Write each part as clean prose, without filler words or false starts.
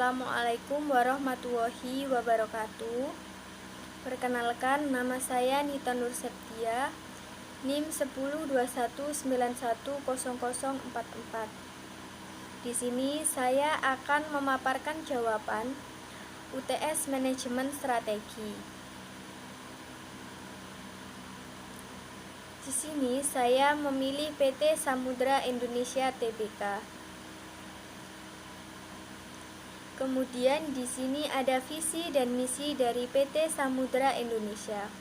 Assalamualaikum warahmatullahi wabarakatuh. Perkenalkan, nama saya Nita Nur Septia, NIM 1021910044. Di sini saya akan memaparkan jawaban UTS Manajemen Strategi. Di sini saya memilih PT Samudra Indonesia Tbk. Kemudian di sini ada visi dan misi dari PT Samudra Indonesia.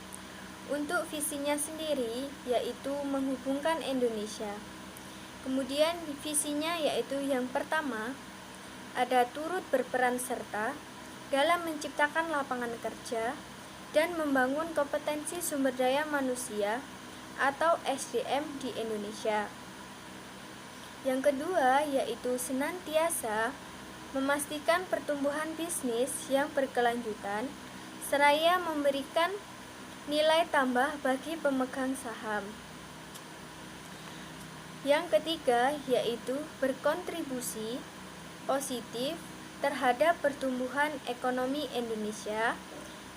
Untuk visinya sendiri yaitu menghubungkan Indonesia. Kemudian visinya yaitu yang pertama ada turut berperan serta dalam menciptakan lapangan kerja dan membangun kompetensi sumber daya manusia atau SDM di Indonesia. Yang kedua yaitu senantiasa memastikan pertumbuhan bisnis yang berkelanjutan seraya memberikan nilai tambah bagi pemegang saham. Yang ketiga yaitu berkontribusi positif terhadap pertumbuhan ekonomi Indonesia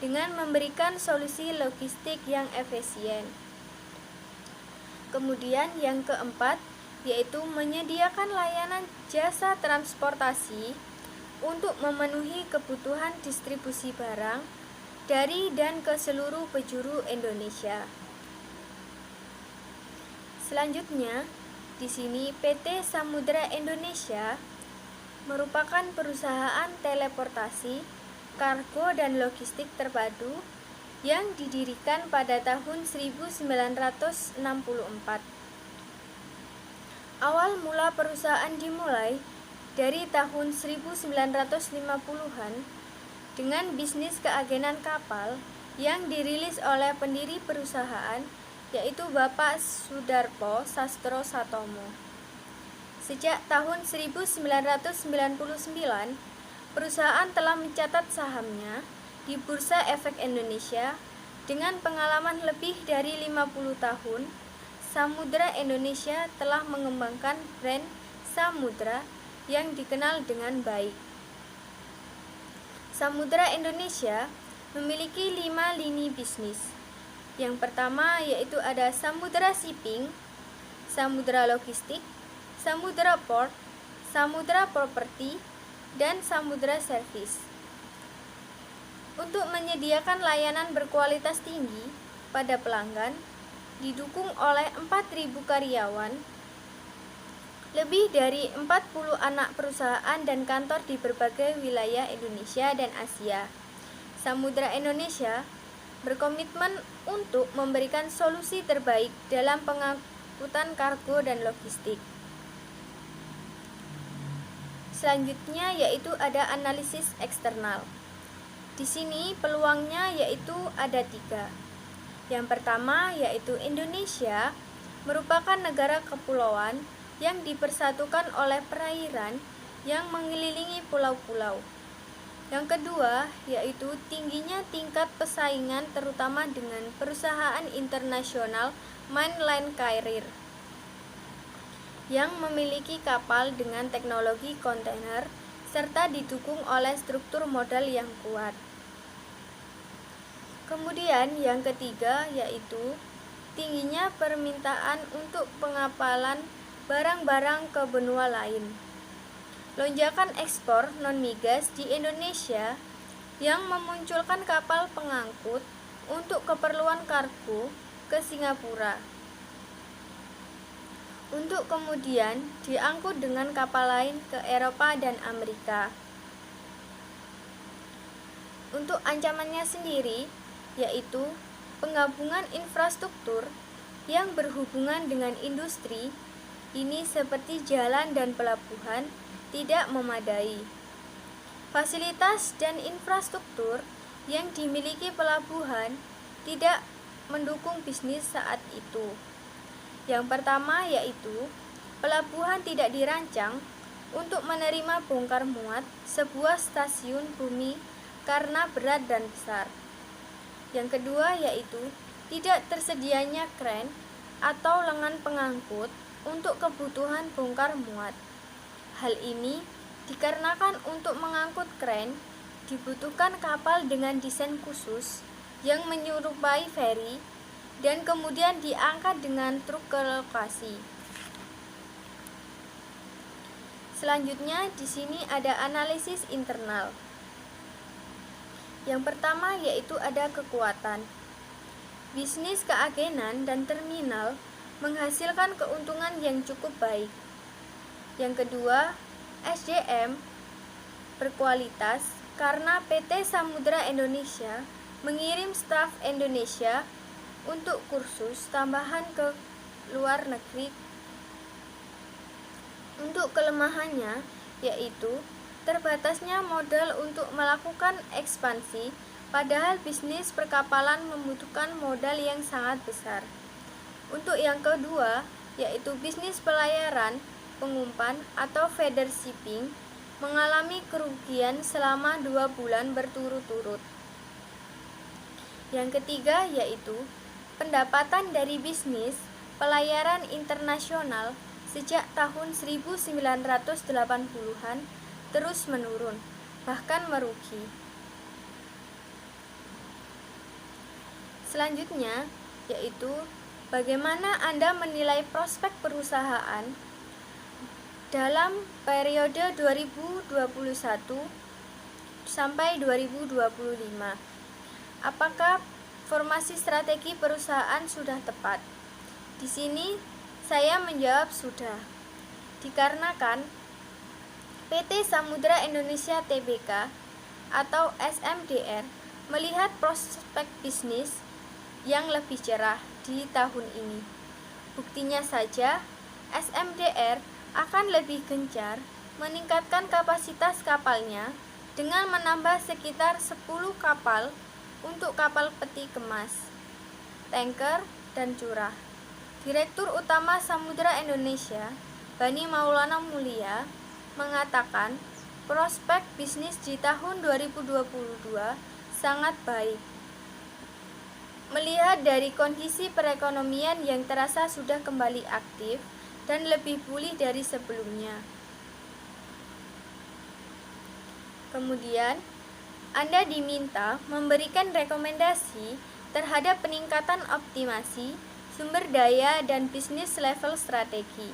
dengan memberikan solusi logistik yang efisien. Kemudian yang keempat yaitu menyediakan layanan jasa transportasi untuk memenuhi kebutuhan distribusi barang dari dan ke seluruh penjuru Indonesia. Selanjutnya, di sini PT Samudra Indonesia merupakan perusahaan teleportasi, kargo dan logistik terpadu yang didirikan pada tahun 1964. Awal mula perusahaan dimulai dari tahun 1950-an dengan bisnis keagenan kapal yang dirilis oleh pendiri perusahaan yaitu Bapak Sudarpo Sastro Satomo. Sejak tahun 1999, perusahaan telah mencatat sahamnya di Bursa Efek Indonesia dengan pengalaman lebih dari 50 tahun. Samudra Indonesia telah mengembangkan brand Samudra yang dikenal dengan baik. Samudra Indonesia memiliki 5 lini bisnis. Yang pertama yaitu ada Samudra Shipping, Samudra Logistik, Samudra Port, Samudra Property, dan Samudra Service. Untuk menyediakan layanan berkualitas tinggi pada pelanggan, didukung oleh 4.000 karyawan, lebih dari 40 anak perusahaan dan kantor di berbagai wilayah Indonesia dan Asia. Samudra Indonesia berkomitmen untuk memberikan solusi terbaik dalam pengangkutan kargo dan logistik. Selanjutnya yaitu ada analisis eksternal. Di sini peluangnya yaitu ada 3. Yang pertama yaitu Indonesia merupakan negara kepulauan yang dipersatukan oleh perairan yang mengelilingi pulau-pulau. Yang kedua yaitu tingginya tingkat persaingan terutama dengan perusahaan internasional mainline carrier yang memiliki kapal dengan teknologi kontainer serta didukung oleh struktur modal yang kuat. Kemudian yang ketiga yaitu tingginya permintaan untuk pengapalan barang-barang ke benua lain. Lonjakan ekspor non-migas di Indonesia yang memunculkan kapal pengangkut untuk keperluan kargo ke Singapura, untuk kemudian diangkut dengan kapal lain ke Eropa dan Amerika. Untuk ancamannya sendiri yaitu penggabungan infrastruktur yang berhubungan dengan industri ini seperti jalan dan pelabuhan tidak memadai. Fasilitas dan infrastruktur yang dimiliki pelabuhan tidak mendukung bisnis saat itu. Yang pertama yaitu pelabuhan tidak dirancang untuk menerima bongkar muat sebuah stasiun bumi karena berat dan besar. Yang kedua yaitu tidak tersedianya kren atau lengan pengangkut untuk kebutuhan bongkar muat. Hal ini dikarenakan untuk mengangkut kren dibutuhkan kapal dengan desain khusus yang menyerupai feri dan kemudian diangkat dengan truk ke lokasi. Selanjutnya di sini ada analisis internal. Yang pertama yaitu ada kekuatan. Bisnis keagenan dan terminal menghasilkan keuntungan yang cukup baik. Yang kedua, SDM berkualitas karena PT Samudra Indonesia mengirim staf Indonesia untuk kursus tambahan ke luar negeri. Untuk kelemahannya yaitu terbatasnya modal untuk melakukan ekspansi, padahal bisnis perkapalan membutuhkan modal yang sangat besar. Untuk yang kedua yaitu bisnis pelayaran, pengumpan atau feeder shipping mengalami kerugian selama 2 bulan berturut-turut. Yang ketiga yaitu pendapatan dari bisnis pelayaran internasional sejak tahun 1980-an terus menurun, bahkan merugi. Selanjutnya yaitu bagaimana Anda menilai prospek perusahaan dalam periode 2021 sampai 2025. Apakah formasi strategi perusahaan sudah tepat? Di sini saya menjawab sudah. Dikarenakan PT Samudra Indonesia Tbk atau SMDR melihat prospek bisnis yang lebih cerah di tahun ini. Buktinya saja, SMDR akan lebih gencar meningkatkan kapasitas kapalnya dengan menambah sekitar 10 kapal untuk kapal peti kemas, tanker, dan curah. Direktur Utama Samudra Indonesia, Bani Maulana Mulia, mengatakan prospek bisnis di tahun 2022 sangat baik. Melihat dari kondisi perekonomian yang terasa sudah kembali aktif dan lebih pulih dari sebelumnya. Kemudian, Anda diminta memberikan rekomendasi terhadap peningkatan optimasi sumber daya dan bisnis level strategi.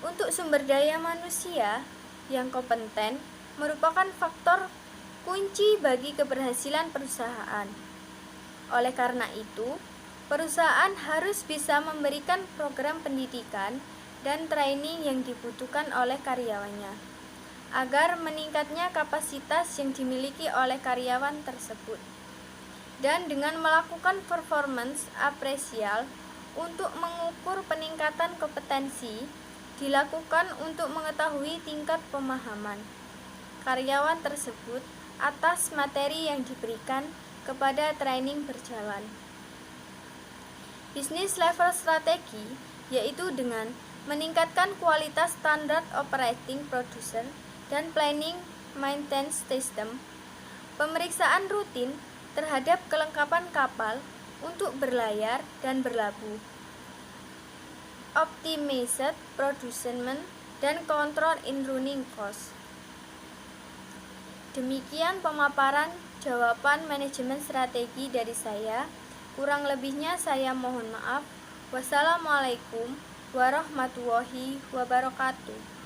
Untuk sumber daya manusia yang kompeten merupakan faktor kunci bagi keberhasilan perusahaan. Oleh karena itu, perusahaan harus bisa memberikan program pendidikan dan training yang dibutuhkan oleh karyawannya, agar meningkatnya kapasitas yang dimiliki oleh karyawan tersebut. Dan dengan melakukan performance apresial untuk mengukur peningkatan kompetensi, dilakukan untuk mengetahui tingkat pemahaman karyawan tersebut atas materi yang diberikan kepada training berjalan. Bisnis level strategi yaitu dengan meningkatkan kualitas standar operating procedure dan planning maintenance system, pemeriksaan rutin terhadap kelengkapan kapal untuk berlayar dan berlabuh, optimized production dan control in running cost. Demikian pemaparan jawaban manajemen strategi dari saya. Kurang lebihnya saya mohon maaf. Wassalamualaikum warahmatullahi wabarakatuh.